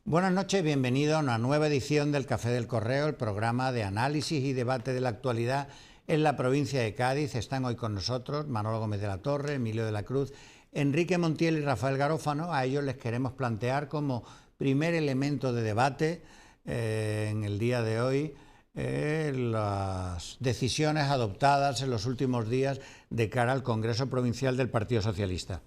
Buenas noches, bienvenido a una nueva edición del Café del Correo, el programa de análisis y debate de la actualidad en la provincia de Cádiz. Están hoy con nosotros Manolo Gómez de la Torre, Emilio de la Cruz, Enrique Montiel y Rafael Garófano. A ellos les queremos plantear como primer elemento de debate en el día de hoy las decisiones adoptadas en los últimos días de cara al Congreso Provincial del Partido Socialista.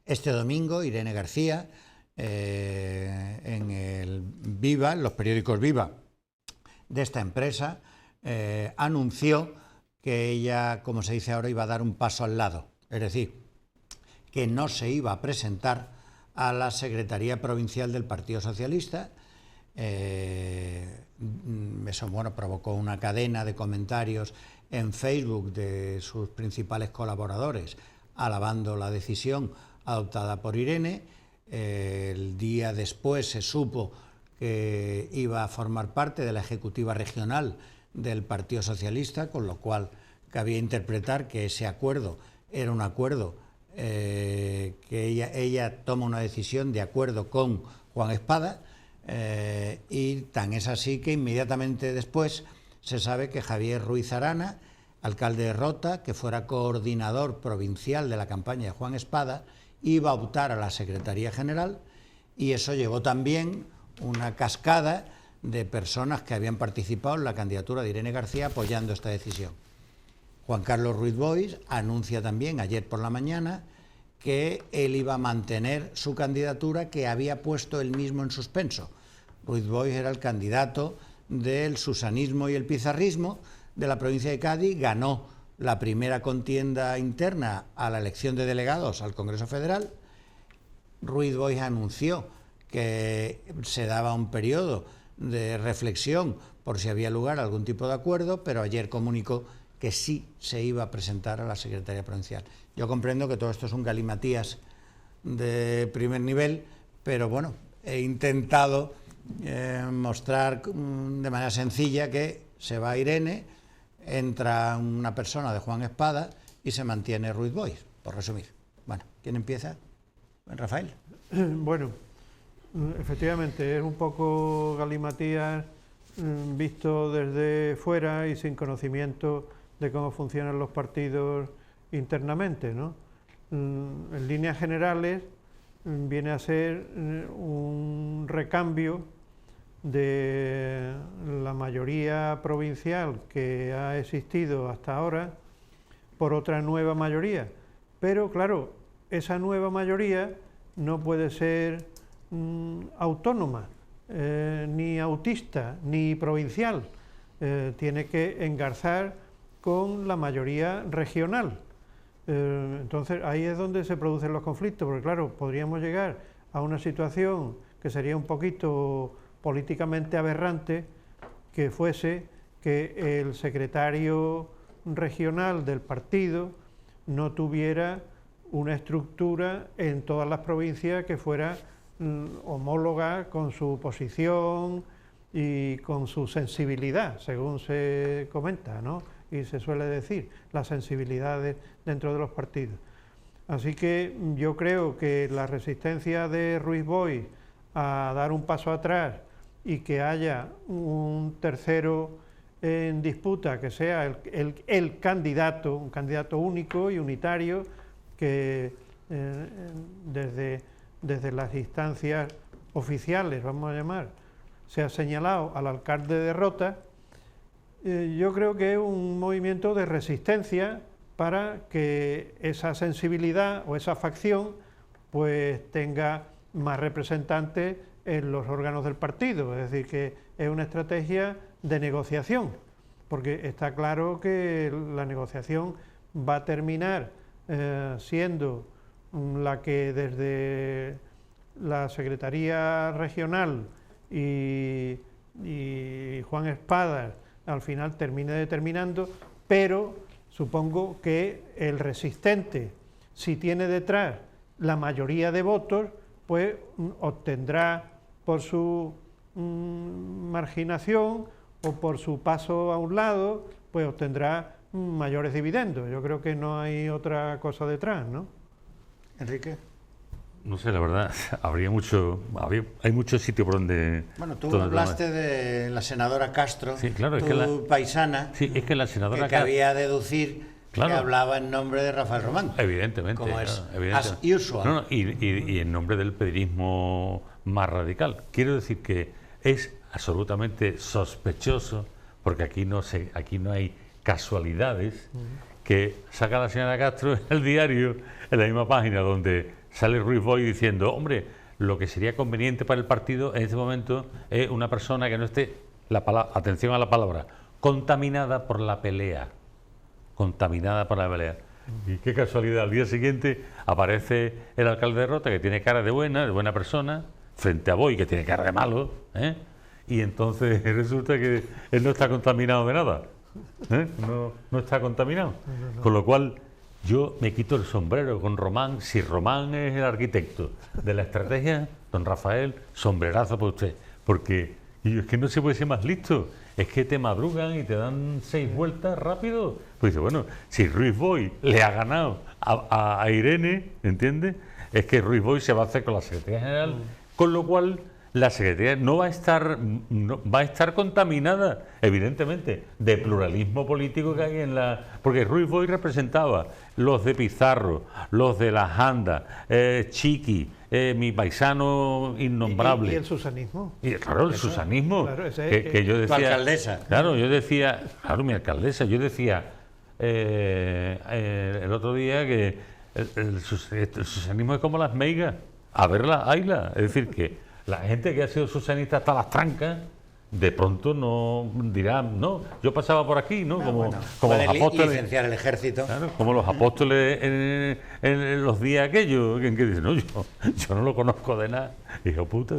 Este domingo, Irene García, en el Viva, en los periódicos Viva de esta empresa, anunció que ella, como se dice ahora, iba a dar un paso al lado, es decir, que no se iba a presentar a la Secretaría Provincial del Partido Socialista. Eso, bueno, provocó una cadena de comentarios en Facebook de sus principales colaboradores alabando la decisión adoptada por Irene. El día después se supo que iba a formar parte de la ejecutiva regional del Partido Socialista, con lo cual cabía interpretar que ese acuerdo era un acuerdo que ella toma una decisión de acuerdo con Juan Espada, y tan es así que inmediatamente después se sabe que Javier Ruiz Arana, alcalde de Rota, que fuera coordinador provincial de la campaña de Juan Espada, iba a optar a la Secretaría General, y eso llevó también una cascada de personas que habían participado en la candidatura de Irene García apoyando esta decisión. Juan Carlos Ruiz Boix anuncia también ayer por la mañana que él iba a mantener su candidatura que había puesto él mismo en suspenso. Ruiz Boix era el candidato del susanismo y el pizarrismo de la provincia de Cádiz, ganó la primera contienda interna a la elección de delegados al Congreso Federal. Ruiz Boix anunció que se daba un periodo de reflexión por si había lugar a algún tipo de acuerdo, pero ayer comunicó que sí se iba a presentar a la Secretaría Provincial. Yo comprendo que todo esto es un galimatías de primer nivel, pero bueno, he intentado mostrar de manera sencilla que se va Irene, entra una persona de Juan Espada y se mantiene Ruiz Boix, por resumir. Bueno, ¿quién empieza? Rafael. Bueno, efectivamente es un poco galimatías visto desde fuera y sin conocimiento de cómo funcionan los partidos internamente, ¿no? En líneas generales viene a ser un recambio de la mayoría provincial que ha existido hasta ahora por otra nueva mayoría, pero claro, esa nueva mayoría no puede ser autónoma, ni autista, ni provincial, tiene que engarzar con la mayoría regional. Entonces ahí es donde se producen los conflictos, porque claro, podríamos llegar a una situación que sería un poquito políticamente aberrante, que fuese que el secretario regional del partido no tuviera una estructura en todas las provincias que fuera homóloga con su posición y con su sensibilidad, según se comenta, ¿no? Y se suele decir, las sensibilidades dentro de los partidos. Así que yo creo que la resistencia de Ruiz Boix a dar un paso atrás y que haya un tercero en disputa que sea el candidato, un candidato único y unitario, que desde las instancias oficiales, vamos a llamar, se ha señalado al alcalde de Rota. Yo creo que es un movimiento de resistencia para que esa sensibilidad o esa facción pues tenga más representantes en los órganos del partido, es decir, que es una estrategia de negociación, porque está claro que la negociación va a terminar siendo la que desde la Secretaría Regional y Juan Espada al final termine determinando, pero supongo que el resistente, si tiene detrás la mayoría de votos, pues obtendrá por su marginación o por su paso a un lado, pues obtendrá mayores dividendos. Yo creo que no hay otra cosa detrás, ¿no? Enrique. No sé, la verdad, hay mucho sitio por donde... Bueno, tú donde hablaste de la senadora Castro, Sí, claro, es tu que paisana, Sí, es que la senadora... que cabía deducir Claro. que hablaba en nombre de Rafael Román. Evidentemente. Como es claro, evidentemente. as usual. No, y en nombre del pedrismo más radical. Quiero decir que es absolutamente sospechoso, porque aquí no hay casualidades, que saca la señora Castro en el diario, en la misma página donde sale Ruiz Boix diciendo, hombre, lo que sería conveniente para el partido en este momento es una persona que no esté, atención a la palabra, contaminada por la pelea. Contaminada por la pelea. Y qué casualidad, al día siguiente aparece el alcalde de Rota, que tiene cara de buena persona, frente a Boix, que tiene cara de malo, ¿eh? Y entonces resulta que él no está contaminado de nada, ¿eh? No está contaminado. Con lo cual, yo me quito el sombrero con Román. Si Román es el arquitecto de la estrategia, don Rafael, sombrerazo para usted, porque es que no se puede ser más listo. Es que te madrugan y te dan 6 vueltas rápido. Pues dice, bueno, si Ruiz Boix le ha ganado a Irene, ¿entiendes? Es que Ruiz Boix se va a hacer con la Secretaría General, con lo cual la Secretaría va a estar contaminada, evidentemente, de pluralismo político que hay en la... Porque Ruiz Boix representaba los de Pizarro, los de las Andas, Chiqui, mi paisano innombrable. ¿Y el susanismo? Y claro, el susanismo, claro, que yo decía... Tu alcaldesa. Claro, yo decía, claro, mi alcaldesa, yo decía el otro día que el susanismo es como las meigas, a verla, hayla. Es decir, que la gente que ha sido susanista hasta las trancas, de pronto no dirá, no, yo pasaba por aquí, ¿no? Como los apóstoles. Licenciar el ejército. Claro, como los apóstoles en los días aquellos, en que dicen, no, yo no lo conozco de nada. Hijo puta,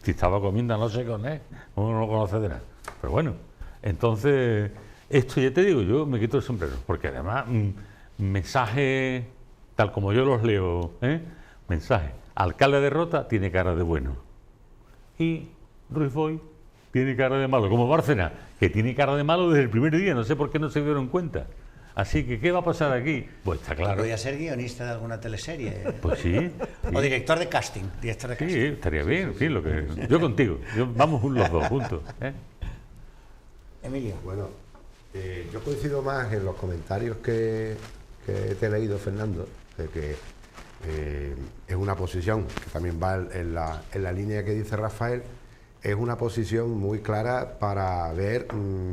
si estaba comiendo no sé con él, ¿cómo no lo conoce de nada? Pero bueno, entonces, esto ya te digo, yo me quito el sombrero, porque además, mensaje, tal como yo los leo, mensaje, alcalde de Rota tiene cara de bueno, y Ruiz Boix tiene cara de malo, como Bárcena, que tiene cara de malo desde el primer día, no sé por qué no se dieron cuenta. Así que, ¿qué va a pasar aquí? Pues está claro. Voy a ser guionista de alguna teleserie. Pues sí. O director de casting. Director de Sí, casting. estaría bien, sí, yo contigo, vamos los dos juntos. Emilio. Bueno, yo coincido más en los comentarios que te he leído, Fernando, de que es una posición que también va en la línea que dice Rafael. Es una posición muy clara para ver,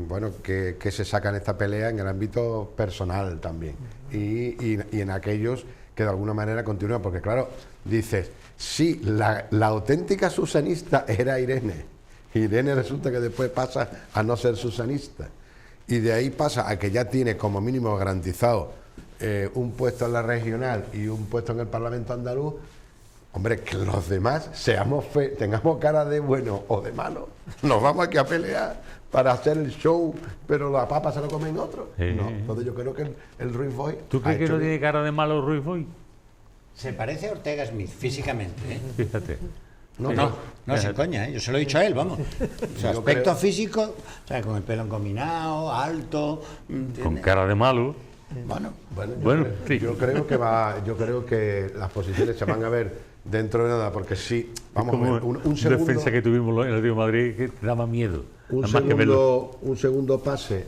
bueno, qué se saca en esta pelea en el ámbito personal también y en aquellos que de alguna manera continúan, porque claro, dices, sí, la auténtica susanista era Irene. Irene resulta que después pasa a no ser susanista y de ahí pasa a que ya tiene como mínimo garantizado un puesto en la regional y un puesto en el Parlamento andaluz. Hombre, que los demás tengamos cara de bueno o de malo, nos vamos aquí a pelear para hacer el show, pero la papa se lo comen otros. No, entonces yo creo que el Ruiz Boix... ¿Tú crees que no tiene cara de malo Ruiz Boix? Se parece a Ortega Smith físicamente, ¿eh? Fíjate. No, sin coña, ¿eh? Yo se lo he dicho a él, vamos. Su aspecto físico, o sea, con el pelo engominado, alto. Con cara de malo. Bueno, Yo creo que las posiciones se van a ver dentro de nada, porque sí, vamos a ver, un segundo... defensa que tuvimos en el Atlético de Madrid que te daba miedo. Un segundo pase,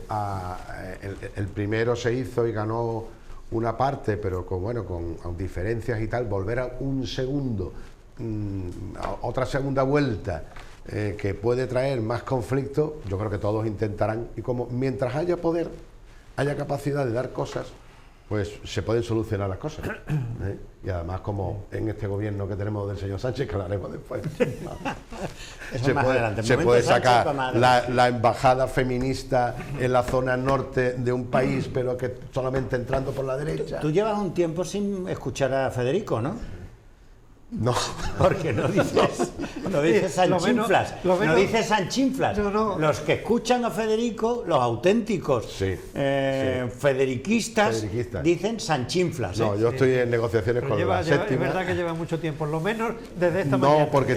el primero se hizo y ganó una parte, pero con diferencias y tal, volver a un segundo, a otra segunda vuelta, que puede traer más conflicto, yo creo que todos intentarán, y como mientras haya poder, haya capacidad de dar cosas, pues se pueden solucionar las cosas. Y además, como en este gobierno que tenemos del señor Sánchez, que lo haremos después, se puede sacar la embajada feminista en la zona norte de un país, pero que solamente entrando por la derecha. Tú llevas un tiempo sin escuchar a Federico, ¿no? No, porque no dices Sanchinflas, no dices Sanchinflas. No. Los que escuchan a Federico, los auténticos federiquistas, dicen Sanchinflas. No, yo estoy en negociaciones con la séptima. Es verdad que lleva mucho tiempo, lo menos desde esta mañana. No, porque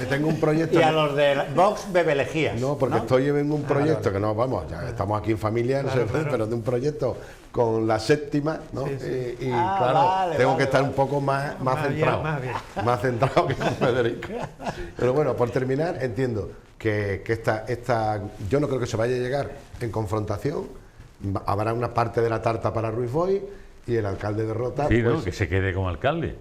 tengo un proyecto... Y a los de Vox, bebelejías. No, porque estoy en un proyecto que no, vamos, ya estamos aquí en familia, claro. Pero de un proyecto con la séptima, ¿no? Sí, sí. Y claro, vale, tengo vale, que estar vale. un poco más centrado. Más centrado que con Federico. Pero bueno, por terminar, entiendo que yo no creo que se vaya a llegar en confrontación. Habrá una parte de la tarta para Ruiz Boix y el alcalde de Rota. Sí, pues, ¿no? Que se quede como alcalde,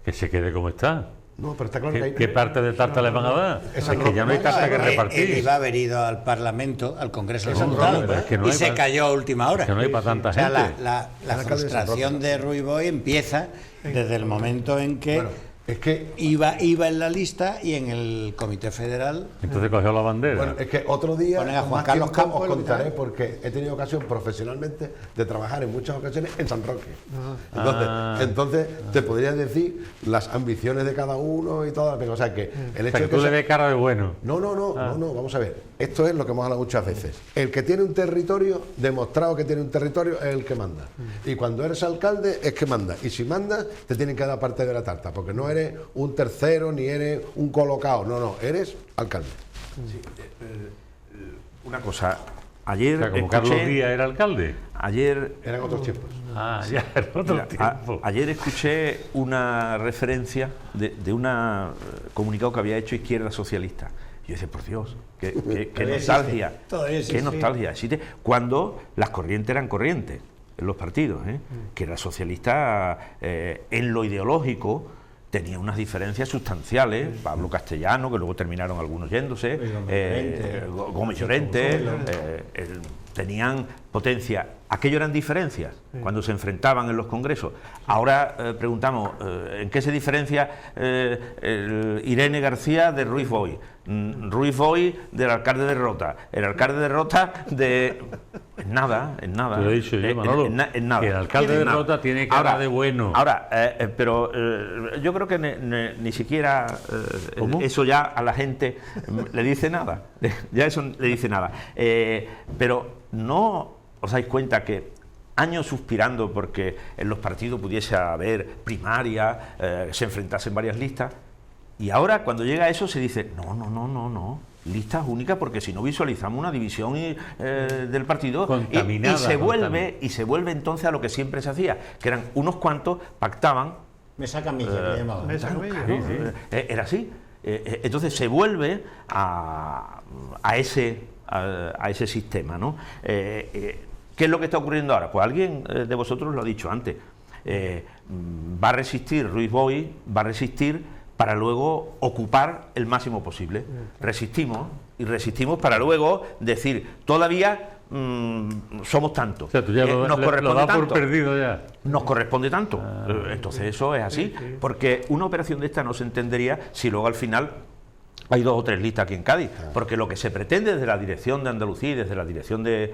que se quede como está. no, pero está claro que hay... ¿Qué parte de tarta le van a dar? Esa Es que ya no hay tarta que Él repartir. iba a haber ido al Parlamento, al Congreso de Esa los no, Diputados, pero es que no y hay se para- cayó a última hora. Que no hay para tanta O sea, gente. la El alcalde de San frustración Roque. de Ruiz Boix empieza desde el momento en que Bueno, es que iba en la lista y en el Comité Federal. Entonces cogió la bandera. Bueno, es que otro día Ponen a con Juan más Carlos tiempo, Campos, os lo que contaré tal. porque he tenido ocasión profesionalmente de trabajar en muchas ocasiones en San Roque. Entonces te podría decir las ambiciones de cada uno y todas las cosas. O sea que el O hecho sea, que de que tú le sea- ves cara de bueno. no, vamos a ver. Esto es lo que hemos hablado muchas veces. El que tiene un territorio, demostrado que tiene un territorio, es el que manda. Y cuando eres alcalde, es que manda. Y si mandas, te tienen que dar parte de la tarta, porque no eres un tercero ni eres un colocado. No, eres alcalde. Una cosa, O ayer sea, como Carlos escuché, Díaz era alcalde. ayer, Eran otros tiempos. Ah, ya era otro mira, tiempo. ayer escuché una referencia de un comunicado que había hecho Izquierda Socialista. Y yo decía, por Dios, qué Todavía nostalgia, existe, todavía existe. qué nostalgia existe, cuando las corrientes eran corrientes en los partidos, que la socialista en lo ideológico tenía unas diferencias sustanciales. Pablo Castellano, que luego terminaron algunos yéndose, Gómez Llorente, tenían potencia. Aquello eran diferencias cuando se enfrentaban en los congresos. Ahora preguntamos, ¿en qué se diferencia Irene García de Ruiz Boix? Ruiz Boix del alcalde de Rota, el alcalde de Rota de... En nada, en nada. Te lo he dicho yo, Manolo, en nada. que el alcalde de En nada. Rota tiene cara de bueno. Ahora, pero yo creo que ni siquiera ¿Cómo? eso ya a la gente le dice nada. Ya eso le dice nada. Pero no os dais cuenta que años suspirando porque en los partidos pudiese haber primaria, se enfrentasen varias listas, y ahora cuando llega eso se dice, no, listas únicas, porque si no visualizamos una división del partido Contaminada, y se vuelve entonces a lo que siempre se hacía, que eran unos cuantos pactaban. Me saca milla, que llamaban. Mesa Camilla, Sí, ¿no? sí. Era así. Entonces se vuelve a ese sistema, ¿no? ¿Qué es lo que está ocurriendo ahora? Pues alguien de vosotros lo ha dicho antes. Va a resistir Ruiz Boix, va a resistir para luego ocupar el máximo posible. Resistimos y resistimos para luego decir, todavía somos tantos. O sea, tú ya lo das por tanto. perdido ya. Nos corresponde tanto. Entonces eso es así, porque una operación de esta no se entendería si luego al final hay 2 o 3 listas aquí en Cádiz, porque lo que se pretende desde la dirección de Andalucía y desde la dirección de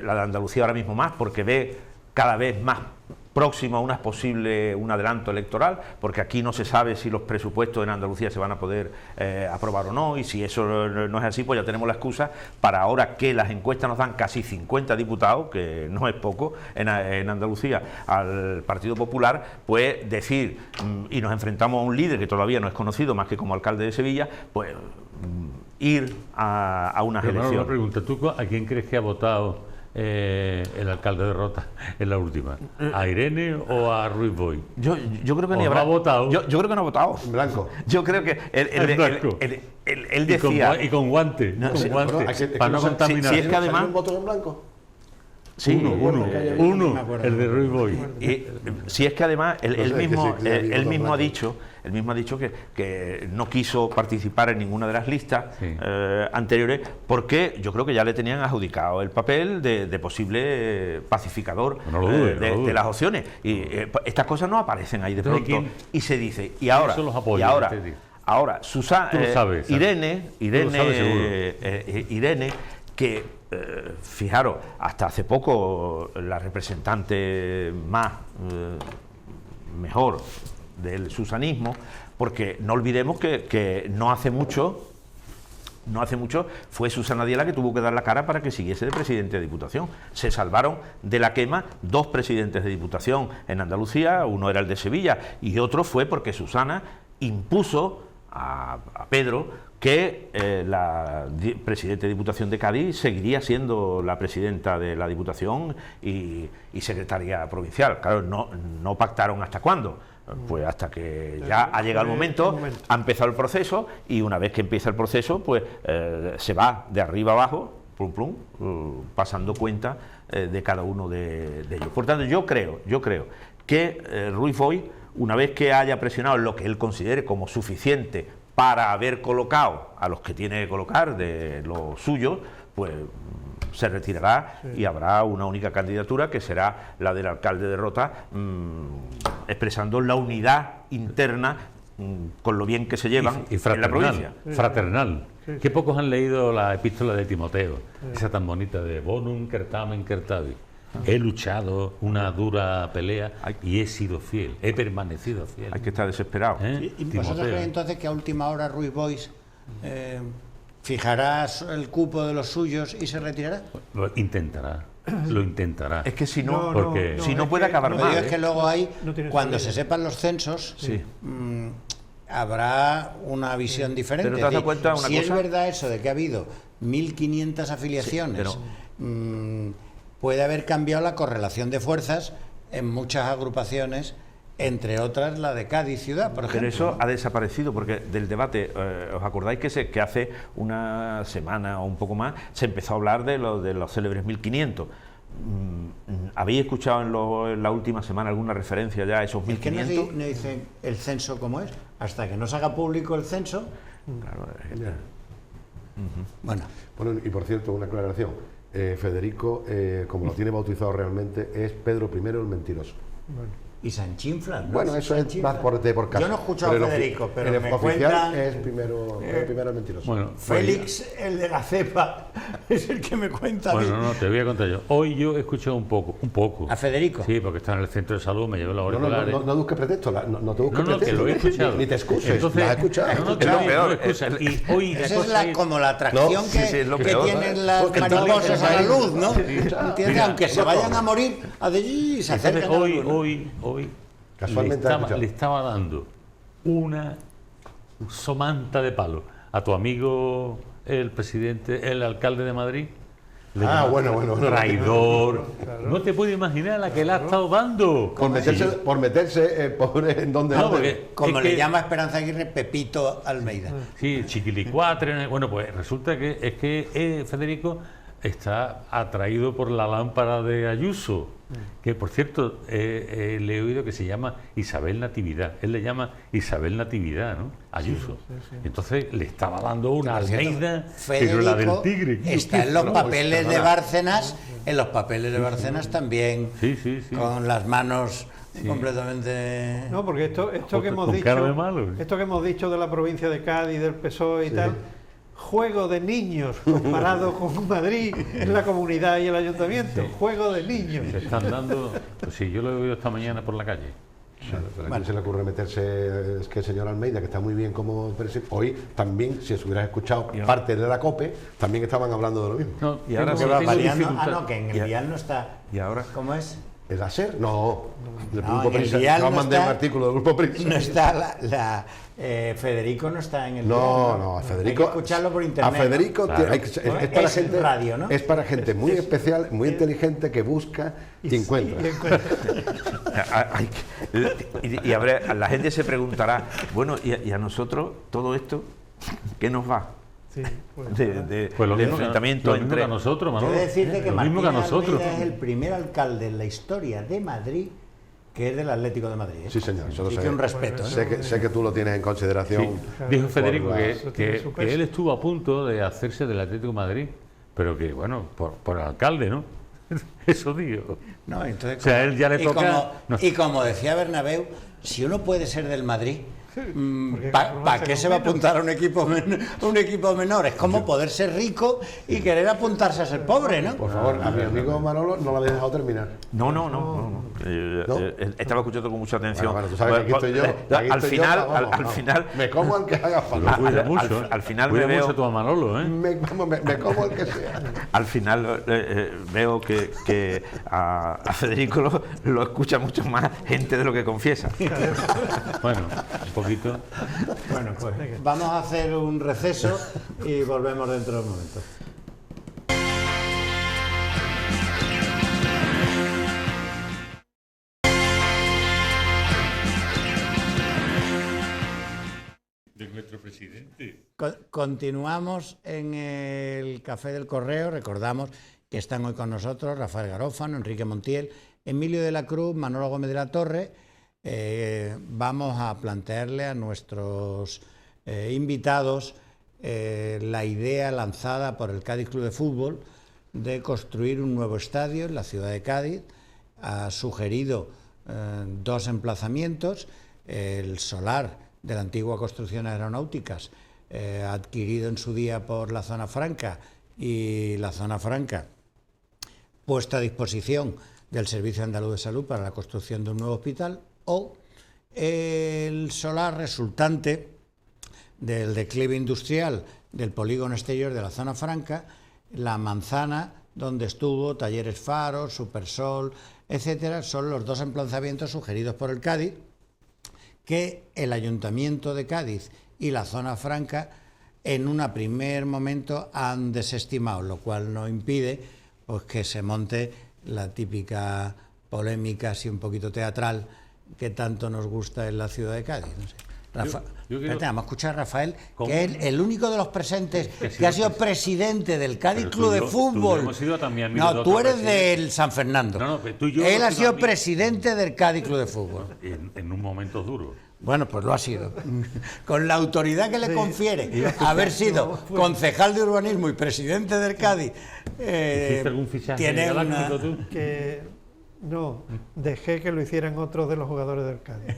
la de Andalucía ahora mismo más, porque ve cada vez más próximo a un adelanto electoral, porque aquí no se sabe si los presupuestos en Andalucía se van a poder aprobar o no, y si eso no es así, pues ya tenemos la excusa para ahora que las encuestas nos dan casi 50 diputados, que no es poco, en Andalucía, al Partido Popular, pues decir, y nos enfrentamos a un líder que todavía no es conocido más que como alcalde de Sevilla, pues ir a unas Pero, Manolo, una elecciones. pregunta, ¿tú a quién crees que ha votado el alcalde de Rota en la última? ¿A Irene o a Ruiz Boix? Yo creo que ¿O ni no habrá ha votado? Yo creo que no ha votado. En blanco. Yo creo que En blanco. él decía. Y con guante, No, sí, guante, bueno, es que para no no sé- contaminar. si es que además- ¿Salió un voto en blanco? Sí, Uno, me acuerdo. el de Ruiz Boix. y, si es que además él No sé, mismo, que sí, había él voto mismo ha blanco. dicho que no quiso participar en ninguna de las listas Sí. anteriores, porque yo creo que ya le tenían adjudicado el papel de posible pacificador No lo dudes, no lo dudes. de las opciones. Y estas cosas no aparecen ahí de Entonces, pronto. ¿quién- Y se dice, y ahora, son los y apoyos, ahora, te digo? ahora, Susana, Tú lo sabes, ¿sabes? Irene, Tú lo sabes Irene, que fijaros, hasta hace poco la representante más mejor del susanismo, porque no olvidemos que no hace mucho fue Susana Díaz la que tuvo que dar la cara para que siguiese de presidente de Diputación. Se salvaron de la quema 2 presidentes de Diputación en Andalucía, uno era el de Sevilla y otro fue porque Susana impuso a Pedro que la presidenta de Diputación de Cádiz seguiría siendo la presidenta de la Diputación y secretaria provincial. Claro, no pactaron hasta cuándo. Pues hasta que ya ha llegado el momento, ha empezado el proceso, y una vez que empieza el proceso, pues se va de arriba abajo, plum, plum, pasando cuenta de cada uno de ellos. Por tanto, yo creo que Ruiz Boix, una vez que haya presionado lo que él considere como suficiente para haber colocado a los que tiene que colocar de los suyos, pues se retirará, sí, y habrá una única candidatura, que será la del alcalde de Rota, expresando la unidad interna con lo bien que se llevan y en la provincia. Fraternal. Sí, sí. Qué pocos han leído la epístola de Timoteo, esa tan bonita de Bonum certamen certavi. He luchado una dura pelea y he sido fiel, he permanecido fiel. Hay que estar desesperado. ¿Y vosotros creéis entonces que a última hora Ruiz Boix fijará el cupo de los suyos y se retirará? Lo intentará. Es que si no, porque si no puede acabar mal. Es que luego hay, cuando se sentido. sepan los censos, Sí. habrá una visión diferente. Pero te has dado cuenta una si cosa. es verdad eso de que ha habido 1.500 afiliaciones, Sí, puede haber cambiado la correlación de fuerzas en muchas agrupaciones, entre otras la de Cádiz ciudad, por ejemplo. Pero eso ha desaparecido, porque del debate, ¿os acordáis que hace una semana o un poco más se empezó a hablar de los célebres 1.500? ¿Habéis escuchado en la última semana alguna referencia ya a esos 1.500? Es que no dicen el censo cómo es, hasta que no se haga público el censo. Claro, Bueno, Y por cierto, una aclaración. Federico, como lo tiene bautizado realmente, es Pedro I el Mentiroso. y Sanchinflas, ¿no? Bueno, eso es más por caso. Yo no he escuchado a Federico, pero el me oficial cuentan, es primero el mentiroso. Bueno, Félix, el de la cepa, es el que me cuenta a mí. bueno, no, te voy a contar yo. Hoy yo he escuchado un poco. ¿A Federico? Sí, porque está en el centro de salud, me llevo los No auriculares. busques pretexto, no te busques No, pretexto. que lo he escuchado. Ni te excuses, Entonces, lo has escuchado. No, que Es lo no, peor, no excusas. Y hoy la Esa es cosa es- como la atracción No, sí, sí, es lo que peor, tienen las porque mariposas a la luz, ¿no? ¿Entiendes? Mira, Aunque se vayan a morir, a de allí se Entonces, acercan a la luz, ¿no? hoy Casualmente has escuchado. le estaba dando una somanta de palo a tu amigo, el presidente, el alcalde de Madrid. Le llama bueno. traidor. No te puedes imaginar la que le ha estado dando. Por meterse en donde No, no porque debe. Como es le que- llama Esperanza Aguirre, Pepito Almeida. Sí, chiquilicuatre. Bueno, pues resulta que Federico está atraído por la lámpara de Ayuso, que por cierto le he oído que se llama Isabel Natividad. Él le llama Isabel Natividad, ¿no? Ayuso. Entonces le estaba dando una Por cierto, Almeida, pero la del Federico tigre. está en los papeles de Bárcenas, también, Sí. con las manos completamente... No, porque esto que hemos con dicho, cara de malo. esto que hemos dicho de la provincia de Cádiz, del PSOE y tal, juego de niños comparado con Madrid en la comunidad y el ayuntamiento, juego de niños. Se están dando. Pues sí, yo lo he oído esta mañana por la calle. Pero ¿a quién se le ocurre meterse? Es que el señor Almeida, que está muy bien como presidente, hoy también, si os hubieras escuchado parte de la COPE, también estaban hablando de lo mismo. No, Y ahora tengo- Que va tengo variando. dificultad. No, que en el dial no está. ¿Y ahora? ¿Cómo es? ¿El ASER? No. Del No, Grupo en el Prisa. dial Yo no mandé está- un artículo del Grupo Prisa. No está Federico no está en el dial, No, a Federico. Hay que escucharlo por internet. A Federico Claro. es para Es gente. radio, ¿no? Es para gente muy especial, muy inteligente, que busca y encuentra. Y habrá, la gente se preguntará, bueno, y a nosotros todo esto, ¿qué nos va? Sí, pues, De Pues lo mismo, enfrentamiento lo mismo entre que a nosotros, Yo Manolo. he de decirte que Lo Martín mismo que a nosotros. Almeida es el primer alcalde en la historia de Madrid que es del Atlético de Madrid. ¿eh? Sí, señor, eso lo Así sé. que un respeto. ¿eh? Sé que tú lo tienes en consideración. Sí. Dijo Federico por la- eso tiene su peso. que él estuvo a punto de hacerse del Atlético de Madrid, pero que, bueno, por el alcalde, ¿no? Eso digo. No, entonces, O sea, a él ya le y toca- como- no. Y como decía Bernabéu, si uno puede ser del Madrid, porque ¿para conformarse qué con se va a menos? apuntar a un equipo menor? Es como poder ser rico y querer apuntarse a ser pobre, ¿no? Por favor, a mi amigo Manolo no lo habéis dejado terminar. No. Estaba escuchando con mucha atención. Bueno, tú sabes que aquí estoy yo. Aquí Al estoy yo, final, vamos, al vamos. final, Me como el que haga Lo falta. cuida al- mucho. al final cuida me veo- mucho tú a Manolo, ¿eh? Me como el que sea. al final veo que a Federico lo escucha mucho más gente de lo que confiesa. Bueno, un poquito. Bueno, pues vamos a hacer un receso y volvemos dentro de un momento. De nuestro presidente. Continuamos en el Café del Correo. Recordamos que están hoy con nosotros Rafael Garófano, Enrique Montiel, Emilio de la Cruz, Manolo Gómez de la Torre. Vamos a plantearle a nuestros invitados la idea lanzada por el Cádiz Club de Fútbol de construir un nuevo estadio en la ciudad de Cádiz. Ha sugerido 2 emplazamientos: el solar de la antigua construcción aeronáuticas, adquirido en su día por la Zona Franca, y la Zona Franca puesta a disposición del Servicio Andaluz de Salud para la construcción de un nuevo hospital, o el solar resultante del declive industrial del polígono exterior de la Zona Franca, la manzana donde estuvo Talleres Faro, Supersol, etcétera. Son los 2 emplazamientos sugeridos por el Cádiz, que el Ayuntamiento de Cádiz y la Zona Franca en un primer momento han desestimado, lo cual no impide pues que se monte la típica polémica así un poquito teatral que tanto nos gusta en la ciudad de Cádiz. No sé. Espérate, vamos a escuchar a Rafael, ¿cómo? Que es el único de los presentes que ha sido presidente del Cádiz Club de Fútbol. No, tú eres del San Fernando. No, tú y yo Él ha sido también. Presidente del Cádiz Club de Fútbol. En un momento duro. Bueno, pues lo ha sido. Con la autoridad que le confiere haber sido concejal de urbanismo y presidente del Cádiz. ¿Hiciste algún fichaje tiene galáctico tú? No, dejé que lo hicieran otros de los jugadores del Cádiz,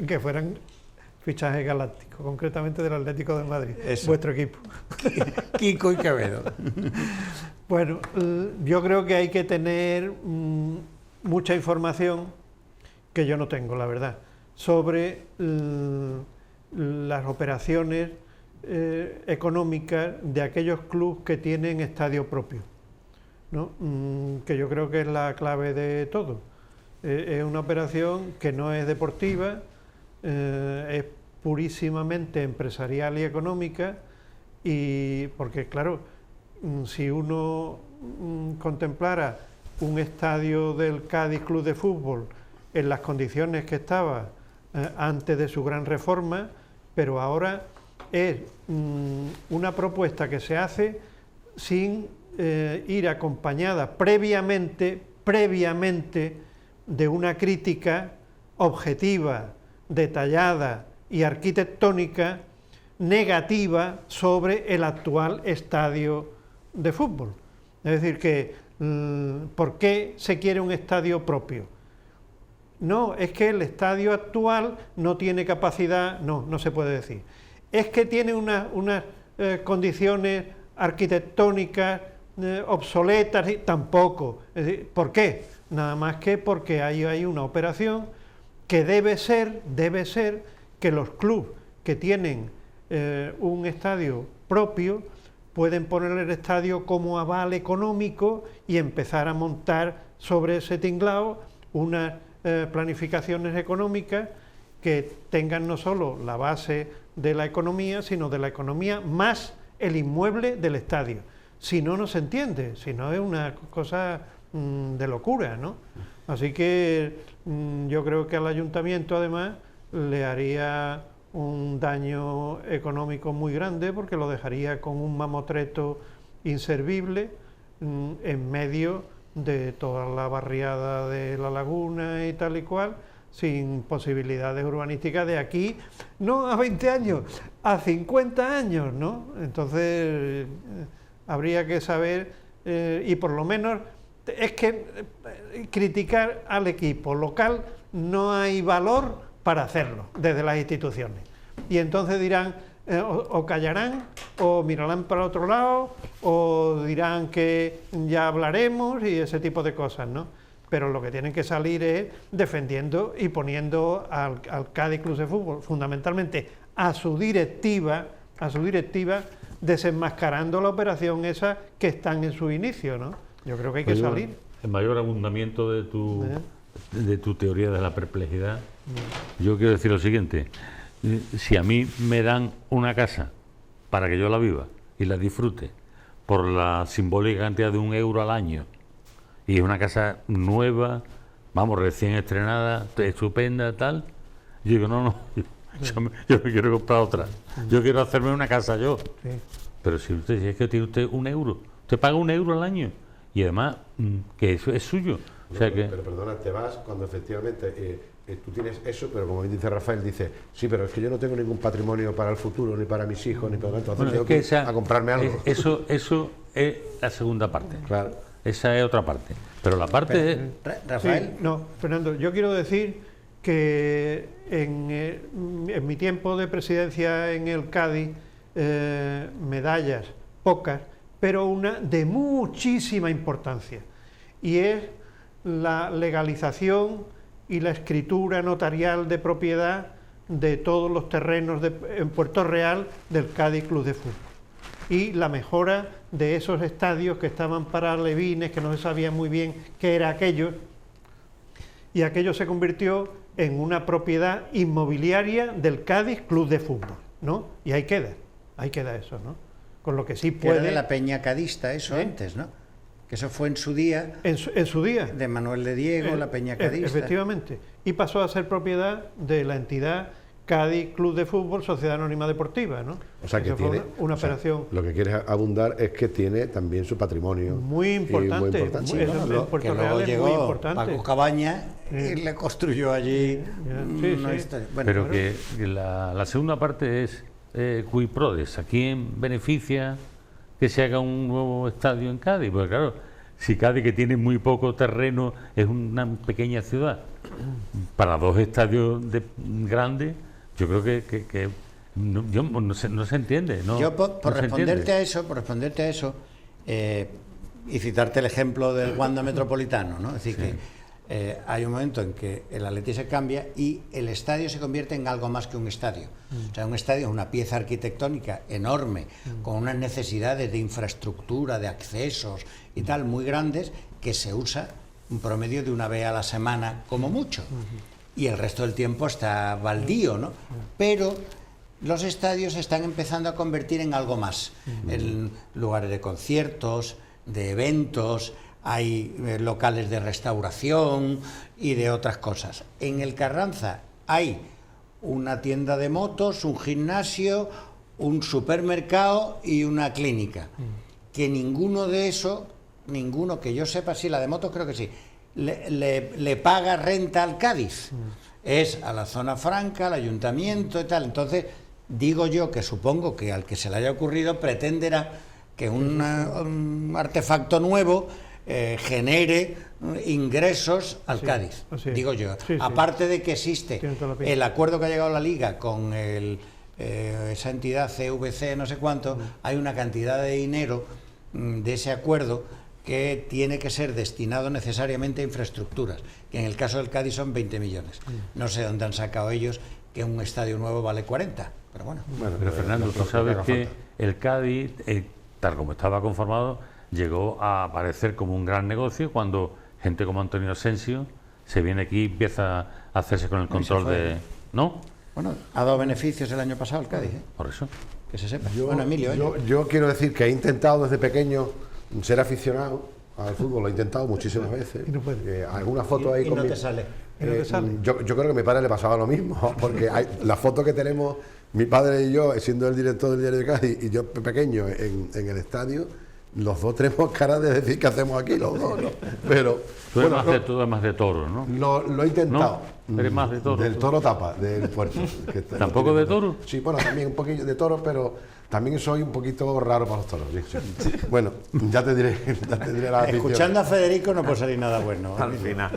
que fueran fichajes galácticos, concretamente del Atlético de Madrid, Eso. vuestro equipo. Kiko y Quevedo. Bueno, yo creo que hay que tener mucha información, que yo no tengo, la verdad, sobre las operaciones económicas de aquellos clubes que tienen estadio propio, ¿no? Que yo creo que es la clave de todo. Es una operación que no es deportiva, es purísimamente empresarial y económica, y porque claro, si uno contemplara un estadio del Cádiz Club de Fútbol en las condiciones que estaba antes de su gran reforma, pero ahora es una propuesta que se hace sin ir acompañada previamente de una crítica objetiva, detallada y arquitectónica negativa sobre el actual estadio de fútbol. Es decir, que ¿por qué se quiere un estadio propio? No, es que el estadio actual no tiene capacidad, no se puede decir. Es que tiene unas condiciones arquitectónicas obsoletas, tampoco. Es decir, ¿por qué? Nada más que porque hay una operación que debe ser que los clubes que tienen un estadio propio pueden poner el estadio como aval económico y empezar a montar sobre ese tinglao unas planificaciones económicas que tengan no solo la base de la economía, sino de la economía más el inmueble del estadio. Si no, no se entiende, si no es una cosa de locura, ¿no? Así que yo creo que al ayuntamiento además le haría un daño económico muy grande, porque lo dejaría con un mamotreto inservible en medio de toda la barriada de la laguna y tal y cual, sin posibilidades urbanísticas de aquí, no a 20 años, a 50 años, ¿no? Entonces habría que saber, y por lo menos es que criticar al equipo local no hay valor para hacerlo desde las instituciones. Y entonces dirán, o callarán, o mirarán para otro lado, o dirán que ya hablaremos y ese tipo de cosas, ¿no? Pero lo que tienen que salir es defendiendo y poniendo al Cádiz Club de Fútbol, fundamentalmente a su directiva, desenmascarando la operación esa que están en su inicio, ¿no? Yo creo que hay que salir. El mayor abundamiento de tu teoría de la perplejidad, yo quiero decir lo siguiente. si a mí me dan una casa para que yo la viva y la disfrute por la simbólica cantidad de 1 euro al año, y es una casa nueva, vamos, recién estrenada, estupenda, tal, yo digo, no, yo me quiero comprar otra, yo quiero hacerme una casa yo. Sí. Pero si es que tiene usted 1 euro, usted paga 1 euro al año, y además que eso es suyo. O sea que... Pero perdona, te vas cuando efectivamente tú tienes eso, pero como dice Rafael, dice, sí, pero es que yo no tengo ningún patrimonio para el futuro, ni para mis hijos, ni para... Entonces Bueno, tengo es que que esa, a comprarme algo. Eso es la segunda parte. Claro. Esa es otra parte. Pero la parte es... Rafael. Sí, no, Fernando, yo quiero decir que en mi tiempo de presidencia en el Cádiz, medallas, pocas, pero una de muchísima importancia, y es la legalización y la escritura notarial de propiedad de todos los terrenos en Puerto Real del Cádiz Club de Fútbol, y la mejora de esos estadios que estaban para alevines, que no se sabía muy bien qué era aquello, y aquello se convirtió en una propiedad inmobiliaria del Cádiz Club de Fútbol, ¿no? Y ahí queda eso, ¿no? Con lo que sí Que era puede... de la Peña Cadista, eso antes, ¿no? Que eso fue en su día, En su día. de Manuel de Diego, la Peña Cadista. Efectivamente. Y pasó a ser propiedad de la entidad Cádiz Club de Fútbol, Sociedad Anónima Deportiva, ¿no? O sea que Esa fue tiene una operación lo que quieres abundar es que tiene también su patrimonio muy importante. Sí, Eso bueno, en Puerto que luego Real es llegó muy importante. Paco Cabaña y le construyó allí Sí, una sí. historia. Bueno, Pero que la segunda parte es cui prodest. ¿A quién beneficia que se haga un nuevo estadio en Cádiz? Porque claro, si Cádiz, que tiene muy poco terreno, es una pequeña ciudad, para 2 estadios grandes, yo creo que no se entiende. No, yo por no se responderte entiende. a eso, y citarte el ejemplo del Wanda Metropolitano, ¿no? Es decir, que hay un momento en que el Atleti se cambia y el estadio se convierte en algo más que un estadio. O sea, un estadio es una pieza arquitectónica enorme, con unas necesidades de infraestructura, de accesos y tal, muy grandes, que se usa un promedio de 1 vez a la semana, como mucho. Y el resto del tiempo está baldío, ¿no? Pero los estadios se están empezando a convertir en algo más, en lugares de conciertos, de eventos, hay locales de restauración y de otras cosas. En el Carranza hay una tienda de motos, un gimnasio, un supermercado y una clínica, que ninguno de esos, ninguno que yo sepa, sí, la de motos creo que sí, le paga renta al Cádiz. Es a la zona franca, al ayuntamiento y tal. Entonces, digo yo que supongo que al que se le haya ocurrido pretenderá que un artefacto nuevo genere ingresos al Cádiz, digo yo. Sí, aparte de que existe el acuerdo que ha llegado la Liga con esa entidad CVC, no sé cuánto, hay una cantidad de dinero de ese acuerdo que tiene que ser destinado necesariamente a infraestructuras, que en el caso del Cádiz son 20 millones. No sé dónde han sacado ellos que un estadio nuevo vale 40, pero bueno. Pero Fernando, tú sabes que el Cádiz, tal como estaba conformado, llegó a aparecer como un gran negocio cuando gente como Antonio Asensio se viene aquí y empieza a hacerse con el control de... ¿No? Bueno, ha dado beneficios el año pasado el Cádiz, Por eso. que se sepa. Bueno, Emilio, yo quiero decir que he intentado desde pequeño ser aficionado al fútbol, lo he intentado muchísimas veces. Alguna foto ahí y con no mi... te sale. Yo creo que a mi padre le pasaba lo mismo, porque hay la foto que tenemos, mi padre y yo, siendo el director del Diario de Cádiz, y yo pequeño en el estadio, los dos tenemos cara de decir qué hacemos aquí, los dos, ¿no? Pero Tú eres más de toro, ¿no? lo he intentado. ¿No? Eres más de toro. Del Toro Tapa, del puerto. ¿Tampoco de toro? Sí, bueno, también un poquillo de toro, pero también soy un poquito raro para los toros. Sí. Bueno, ya te diré la afición. Escuchando a Federico no puede salir nada bueno. Al final.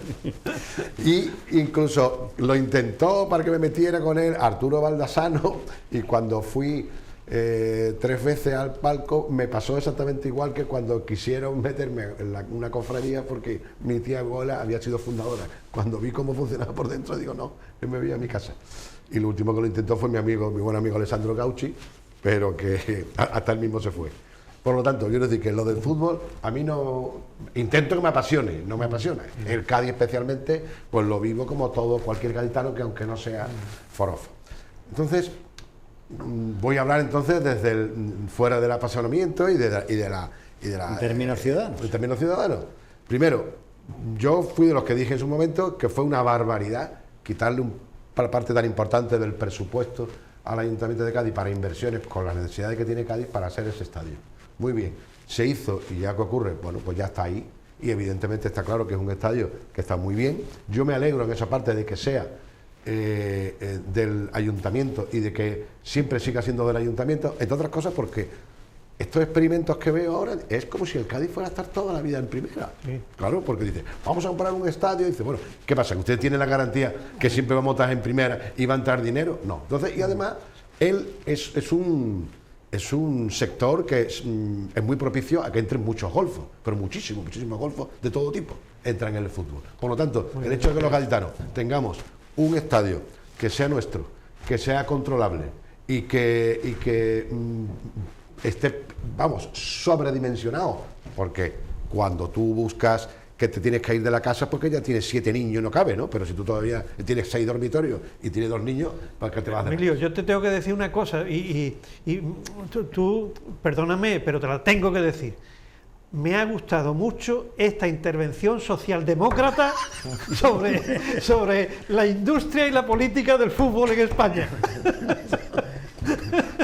Y incluso lo intentó para que me metiera con él Arturo Baldassano, y cuando fui 3 veces al palco me pasó exactamente igual que cuando quisieron meterme en una cofradía, porque mi tía abuela había sido fundadora. Cuando vi cómo funcionaba por dentro, digo, no, yo me voy a mi casa. Y lo último que lo intentó fue mi buen amigo Alessandro Gauchi, pero que hasta él mismo se fue. Por lo tanto, quiero decir que lo del fútbol, a mí no... Intento que me apasione, no me apasiona. El Cádiz especialmente, pues lo vivo como todo cualquier gaditano, que aunque no sea forofo. Entonces, voy a hablar entonces desde fuera del apasionamiento y de la en términos ciudadanos. En términos ciudadanos. Primero, yo fui de los que dije en su momento que fue una barbaridad quitarle una parte tan importante del presupuesto al Ayuntamiento de Cádiz para inversiones con las necesidades que tiene Cádiz para hacer ese estadio. Muy bien, se hizo y ya que ocurre, bueno, pues ya está ahí y evidentemente está claro que es un estadio que está muy bien. Yo me alegro en esa parte de que sea del Ayuntamiento y de que siempre siga siendo del Ayuntamiento, entre otras cosas porque estos experimentos que veo ahora es como si el Cádiz fuera a estar toda la vida en primera. Sí. Claro, porque dice, vamos a comprar un estadio y dice, bueno, ¿qué pasa? ¿Que usted tiene la garantía que siempre vamos a estar en primera y va a entrar dinero? No. Entonces, y además, él es un sector que es muy propicio a que entren muchos golfos, pero muchísimos golfos de todo tipo entran en el fútbol. Por lo tanto, el hecho de que los gaditanos tengamos un estadio que sea nuestro, que sea controlable y que esté, vamos, sobredimensionado, porque cuando tú buscas que te tienes que ir de la casa porque ya tienes 7 niños y no cabe, ¿no? Pero si tú todavía tienes 6 dormitorios y tienes 2 niños, ¿para qué te vas a hacer? Emilio, yo te tengo que decir una cosa y tú, perdóname, pero te la tengo que decir. Me ha gustado mucho esta intervención socialdemócrata sobre la industria y la política del fútbol en España.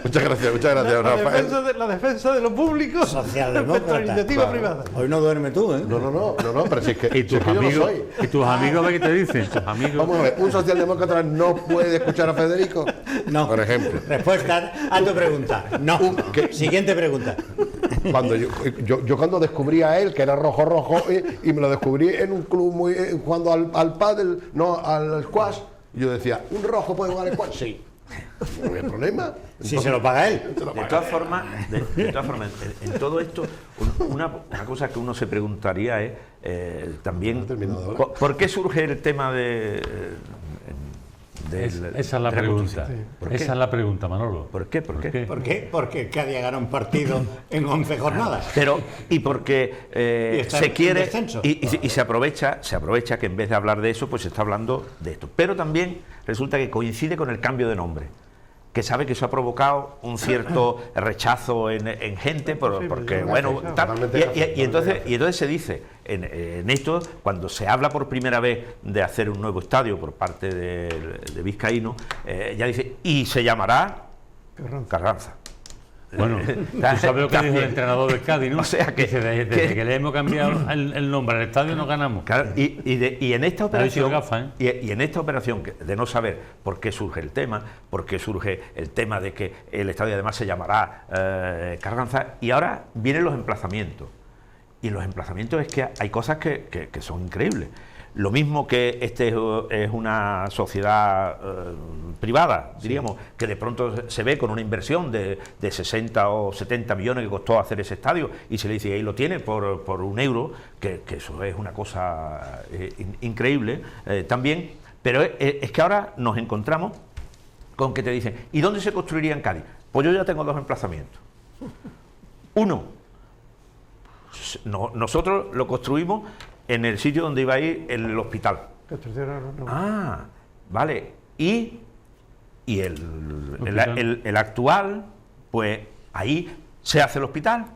Muchas gracias, Rafael. La defensa de lo público respecto a la iniciativa privada. Hoy no duerme tú, ¿eh? No, pero si es que, ¿Y tus amigos, yo no soy. ¿Y tus amigos qué te dicen? ¿Tus amigos? Vamos a ver, ¿un socialdemócrata no puede escuchar a Federico? No. Por ejemplo. Respuesta a tu pregunta. No. Siguiente pregunta. Cuando yo cuando descubrí a él, que era rojo, y me lo descubrí en un club jugando al pádel, no al squash, yo decía, ¿un rojo puede jugar al squash? Sí. No hay problema. Entonces, si se lo paga él. De todas formas, en todo esto, una cosa que uno se preguntaría es también, ¿por qué surge el tema de... Esa es la pregunta. Esa es la pregunta, Manolo. ¿Por qué? Porque Cádiz gana un partido en 11 jornadas. Pero, y porque se quiere y se aprovecha que en vez de hablar de eso, pues se está hablando de esto. Pero también resulta que coincide con el cambio de nombre, que sabe que eso ha provocado un cierto rechazo en gente, porque bueno, y entonces se dice en esto, cuando se habla por primera vez de hacer un nuevo estadio por parte de Vizcaíno, ya dice, y se llamará Carranza. Bueno, tú sabes lo que dijo el entrenador del Cádiz, ¿no? O sea que, desde que le hemos cambiado el nombre al estadio no ganamos. Claro, y en esta operación, y en esta operación de no saber por qué surge el tema, de que el estadio además se llamará Carranza, y ahora vienen los emplazamientos. Y los emplazamientos es que hay cosas que son increíbles. Lo mismo que es una sociedad privada, diríamos, que de pronto se ve con una inversión de 60 o 70 millones que costó hacer ese estadio y se le dice, ahí lo tiene por €1, que eso es una cosa increíble también, pero es que ahora nos encontramos con que te dicen, ¿y dónde se construiría en Cádiz? Pues yo ya tengo 2 emplazamientos. Uno, nosotros lo construimos en el sitio donde iba a ir el hospital. Ah, vale. Y el actual, pues ahí se hace el hospital.